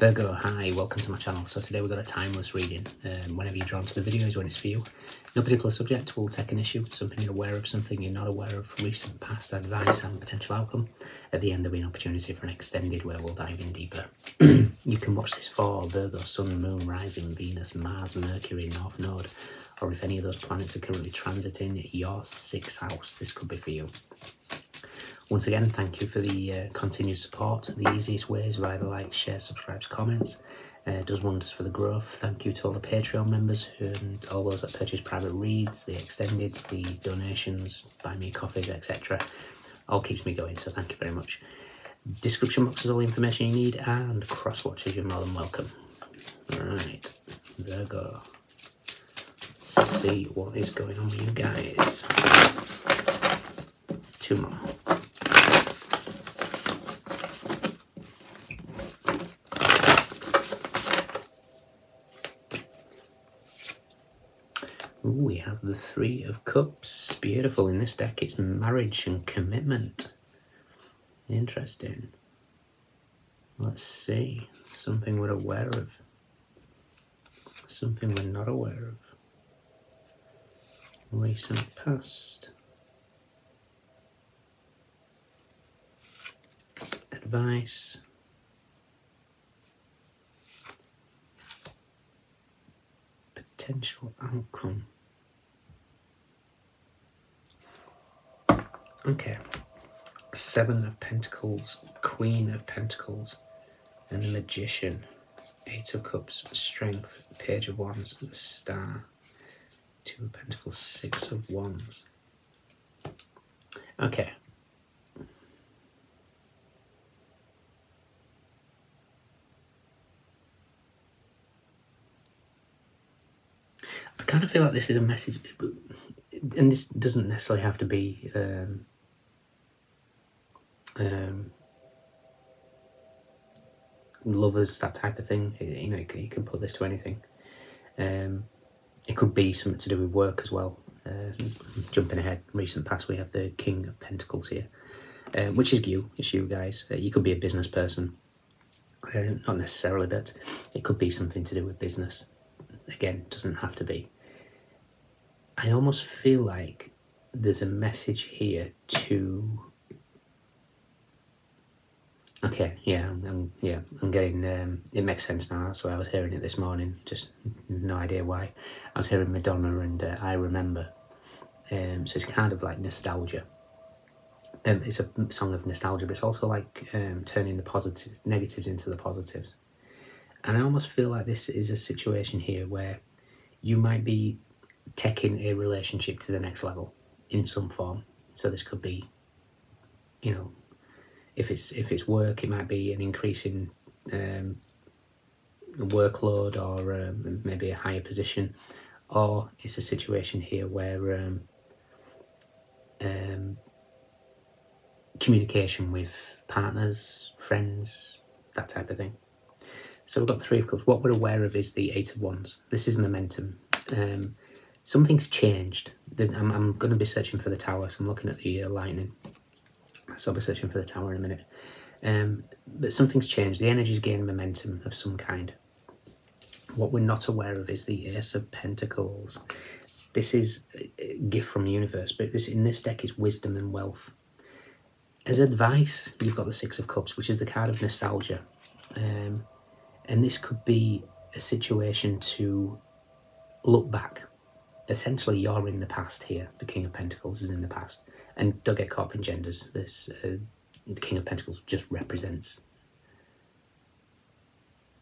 Virgo, hi, welcome to my channel. So today we've got a timeless reading. Whenever you're drawn to the video is when it's for you. No particular subject, we'll take an issue, something you're aware of, something you're not aware of, recent past advice and potential outcome. At the end there'll be an opportunity for an extended where we'll dive in deeper. You can watch this for Virgo, Sun, Moon, Rising, Venus, Mars, Mercury, North Node, or if any of those planets are currently transiting your 6th house, this could be for you. Once again, thank you for the continued support. The easiest way is via the likes, shares, subscribes, comments. Does wonders for the growth. Thank you to all the Patreon members and all those that purchase private reads, the extendeds, the donations, buy me coffees, etc. All keeps me going, so thank you very much. Description box is all the information you need, and cross watchers, you're more than welcome. Alright, Virgo. See what is going on with you guys. 2 more. Ooh, we have the 3 of Cups. Beautiful. In this deck, it's marriage and commitment. Interesting. Let's see. Something we're aware of. Something we're not aware of. Recent past. Advice. Potential outcome. Okay. 7 of Pentacles, Queen of Pentacles, and the Magician. 8 of Cups, Strength, Page of Wands, the Star. 2 of Pentacles, 6 of Wands. Okay. I kind of feel like this is a message, and this doesn't necessarily have to be lovers, that type of thing. You know, you can put this to anything. It could be something to do with work as well. Jumping ahead, recent past, we have the King of Pentacles here, which is you. It's you guys. You could be a business person, not necessarily, but it could be something to do with business. Again, doesn't have to be. I almost feel like there's a message here to. Okay, yeah, I'm getting. It makes sense now. So I was hearing it this morning. Just no idea why. I was hearing Madonna and I Remember. So it's kind of like nostalgia. It's a song of nostalgia, but it's also like turning the negatives into the positives. And I almost feel like this is a situation here where you might be taking a relationship to the next level in some form. So this could be, you know, if it's work, it might be an increase in workload or maybe a higher position, or it's a situation here where communication with partners, friends, that type of thing. So we've got the 3 of Cups. What we're aware of is the 8 of Wands. This is momentum. Something's changed. I'm going to be searching for the Tower, so I'm looking at the lightning. So I'll be searching for the Tower in a minute. But something's changed. The energy's gained momentum of some kind. What we're not aware of is the Ace of Pentacles. This is a gift from the universe, but in this deck is wisdom and wealth. As advice, you've got the 6 of Cups, which is the card of nostalgia. And this could be a situation to look back. Essentially, you're in the past here. The King of Pentacles is in the past. And don't get caught up in genders. This, the King of Pentacles just represents...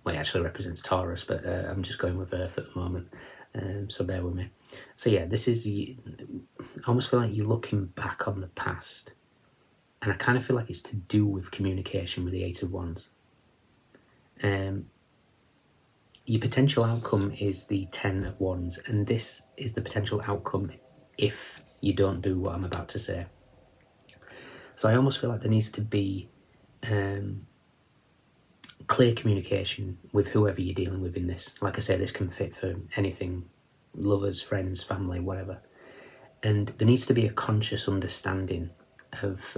Well, it actually represents Taurus, but I'm just going with Earth at the moment. So bear with me. So yeah, this is... I almost feel like you're looking back on the past. And I kind of feel like it's to do with communication with the 8 of Wands. Your potential outcome is the 10 of Wands, and this is the potential outcome if you don't do what I'm about to say. So I almost feel like there needs to be clear communication with whoever you're dealing with in this. Like I say, this can fit for anything, lovers, friends, family, whatever. And there needs to be a conscious understanding of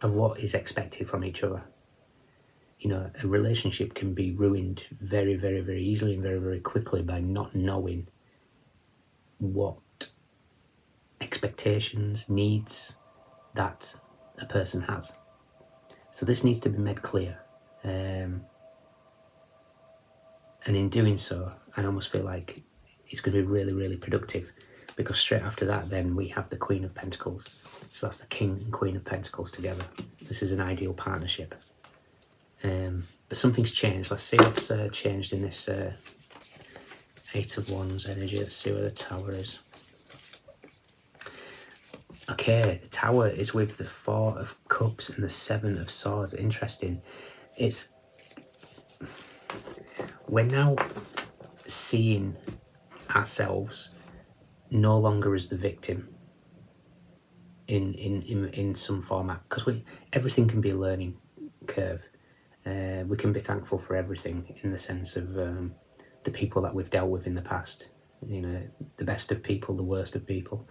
what is expected from each other. You know, a relationship can be ruined very, very, very easily and very, very quickly by not knowing what expectations, needs that a person has. So this needs to be made clear. And in doing so, I almost feel like it's going to be really, really productive, because straight after that, then we have the Queen of Pentacles. So that's the King and Queen of Pentacles together. This is an ideal partnership. But something's changed. Let's see what's changed in this Eight of Wands energy. Let's see where the Tower is. Okay, the Tower is with the Four of Cups and the Seven of Swords. Interesting. We're now seeing ourselves no longer as the victim in some format, because everything can be a learning curve. We can be thankful for everything, in the sense of the people that we've dealt with in the past. You know, the best of people, the worst of people.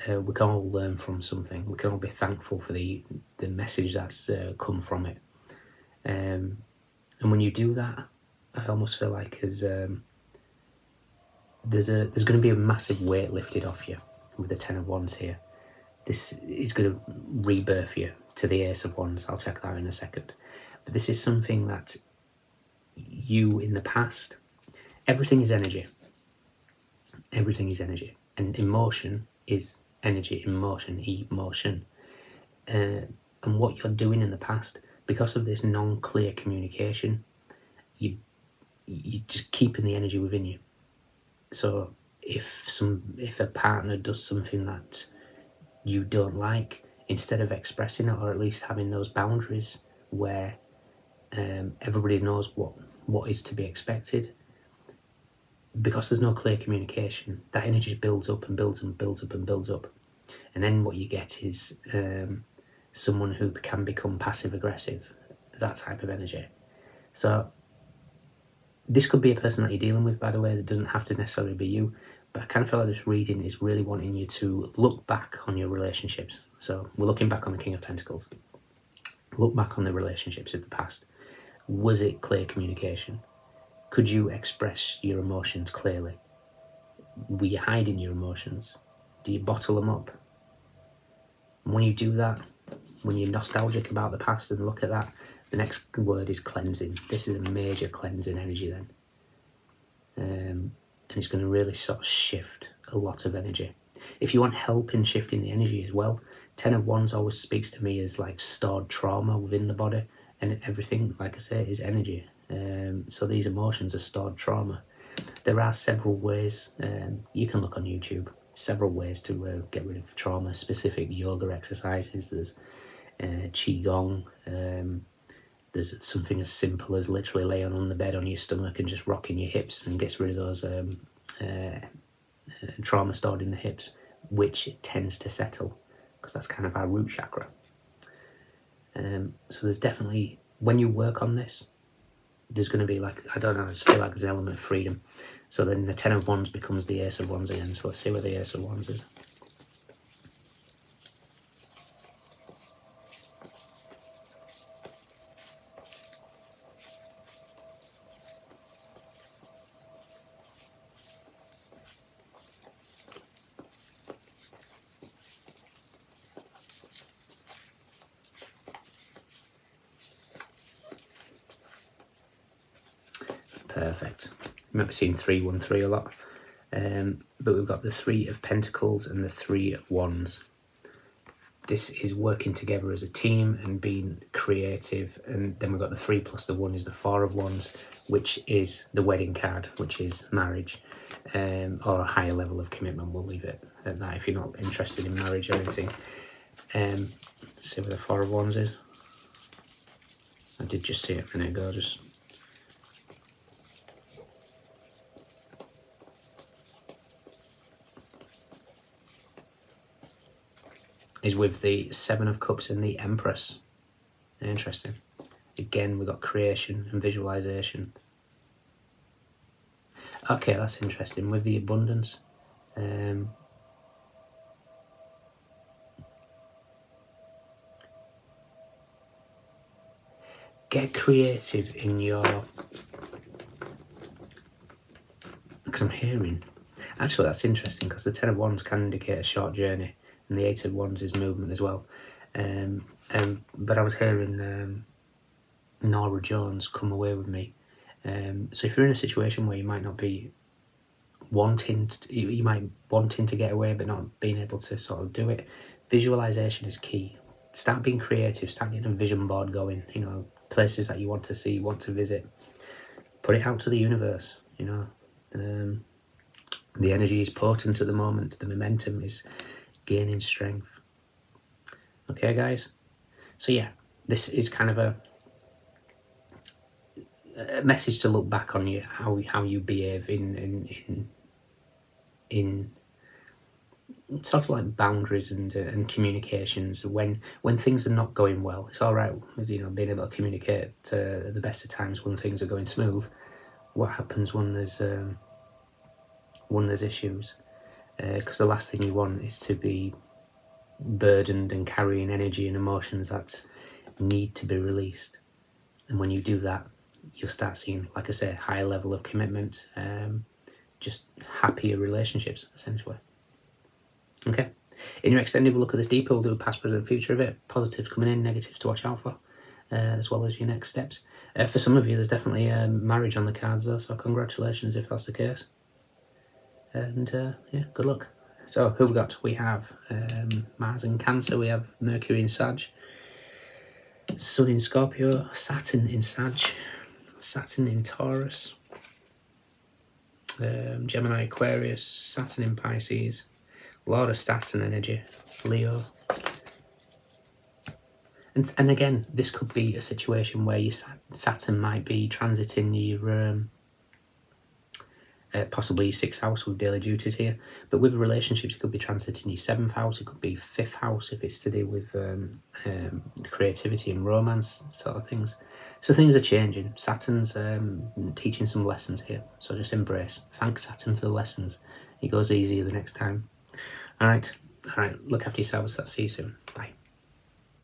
We can all learn from something. We can all be thankful for the message that's come from it. And when you do that, I almost feel like there's going to be a massive weight lifted off you with the Ten of Wands here. This is going to rebirth you to the Ace of Wands. I'll check that in a second. But this is something that you, in the past, everything is energy. Everything is energy. And emotion is energy, emotion. And what you're doing in the past, because of this non-clear communication, you're just keeping the energy within you. So if a partner does something that you don't like, instead of expressing it, or at least having those boundaries where everybody knows what is to be expected, because there's no clear communication, that energy builds up and builds and builds up and builds up. And then what you get is someone who can become passive aggressive, that type of energy. So this could be a person that you're dealing with, by the way. That doesn't have to necessarily be you, but I kind of feel like this reading is really wanting you to look back on your relationships. So we're looking back on the King of Pentacles. Look back on the relationships of the past. Was it clear communication? Could you express your emotions clearly? Were you hiding your emotions? Do you bottle them up? And when you do that, when you're nostalgic about the past and look at that, the next word is cleansing. This is a major cleansing energy then. And it's going to really sort of shift a lot of energy. If you want help in shifting the energy as well, Ten of Wands always speaks to me as like stored trauma within the body, and everything, like I say, is energy. So these emotions are stored trauma. There are several ways, you can look on YouTube, several ways to get rid of trauma, specific yoga exercises. There's Qigong, there's something as simple as literally laying on the bed on your stomach and just rocking your hips, and gets rid of those trauma stored in the hips, which tends to settle, because that's kind of our root chakra. So there's definitely, when you work on this, there's going to be like, I don't know, I just feel like there's an element of freedom. So then the Ten of Wands becomes the Ace of Wands again. So let's see where the Ace of Wands is. Perfect. You might be seeing 313 a lot. But we've got the Three of Pentacles and the Three of Wands. This is working together as a team and being creative. And then we've got the 3 plus the 1 is the Four of Wands, which is the wedding card, which is marriage, or a higher level of commitment. We'll leave it at that if you're not interested in marriage or anything. Let's see where the Four of Wands is. I did just see it a minute ago, is with the Seven of Cups and the Empress. Interesting. Again, we've got creation and visualization. Okay, that's interesting. With the abundance. get creative in your... Because I'm hearing... Actually, that's interesting, because the Ten of Wands can indicate a short journey, and the Eight of Wands is movement as well. But I was hearing Nora Jones, Come Away With Me. So if you're in a situation where you might not be wanting to, you might wanting to get away but not being able to sort of do it, visualization is key. Start being creative, start getting a vision board going, you know, places that you want to see, want to visit. Put it out to the universe, you know. The energy is potent at the moment, the momentum is gaining strength. Okay, guys? So yeah, this is kind of a message to look back on you, how you behave in sort of like boundaries and communications. When things are not going well, it's all right, you know, being able to communicate at the best of times when things are going smooth. What happens when there's issues? Because the last thing you want is to be burdened and carrying energy and emotions that need to be released. And when you do that, you'll start seeing, like I say, a higher level of commitment, just happier relationships, essentially. Okay. In your extended, we'll look at this deeper. We'll do a past, present, future of it. Positives coming in, negatives to watch out for, as well as your next steps. For some of you, there's definitely marriage on the cards, though, so congratulations if that's the case. And yeah, good luck. So who have we got? We have Mars in Cancer, we have Mercury in Sag, Sun in Scorpio, Saturn in Sag, Saturn in Taurus, Gemini, Aquarius, Saturn in Pisces, Lord of Saturn energy, Leo. And again, this could be a situation where your Saturn might be transiting your possibly your 6th house with daily duties here, but with relationships it could be transiting your 7th house, it could be 5th house if it's to do with creativity and romance sort of things. So things are changing. Saturn's teaching some lessons here, so just embrace. Thank Saturn for the lessons. It goes easier the next time. All right, look after yourselves. I'll see you soon. Bye.